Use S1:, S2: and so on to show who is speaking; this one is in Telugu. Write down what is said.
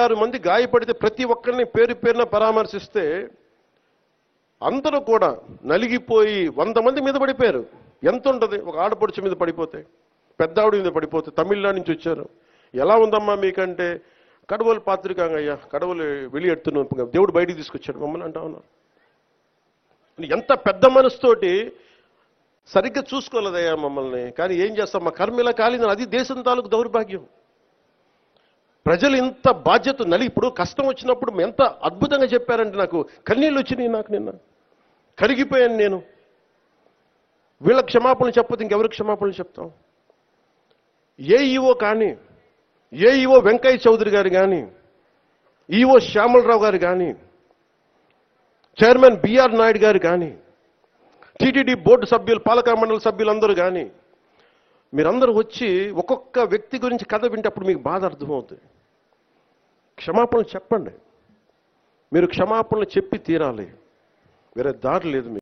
S1: 6 మంది గాయపడితే ప్రతి ఒక్కరిని పేరు పేరున పరామర్శిస్తే అందరూ కూడా నలిగిపోయి 100 మంది మీద పడిపోయారు. ఎంత ఉంటుంది ఒక ఆడపడుచు మీద పడిపోతే, పెద్ద ఆవిడ మీద పడిపోతే, తమిళనాడు నుంచి వచ్చారు. ఎలా ఉందమ్మా మీకంటే, కడవలు పాత్రికాంగ అయ్యా, కడవలు వెళ్ళి దేవుడు బయటికి తీసుకొచ్చాడు మమ్మల్ని అంటా ఉన్నారు. ఎంత పెద్ద మనసుతోటి సరిగ్గా చూసుకోలేదయ్యా మమ్మల్ని, కానీ ఏం చేస్తాం, మా కర్మ ఇలా కాలింది. అది దేశం తాలూకు దౌర్భాగ్యం. ప్రజలు ఇంత బాధ్యత ఇప్పుడు కష్టం వచ్చినప్పుడు ఎంత అద్భుతంగా చెప్పారంటే నాకు కన్నీళ్ళు వచ్చినాయి. నాకు నిన్న కరిగిపోయాను నేను. వీళ్ళ క్షమాపణలు చెప్పదు ఇంకెవరికి క్షమాపణలు చెప్తాం? ఏఈఓ కానీ, ఏఈఓ వెంకయ్య చౌదరి గారు కానీ, ఈఓ శ్యామలరావు గారు కానీ, చైర్మన్ బిఆర్ నాయుడు గారు కానీ, టీటీడీ బోర్డు సభ్యులు, పాలక మండలి సభ్యులందరూ కానీ, మీరందరూ వచ్చి ఒక్కొక్క వ్యక్తి గురించి కథ వింటే అప్పుడు మీకు బాధ అర్థమవుతుంది. క్షమాపణలు చెప్పండి. మీరు క్షమాపణలు చెప్పి తీరాలి. వేరే దారి లేదు మీకు.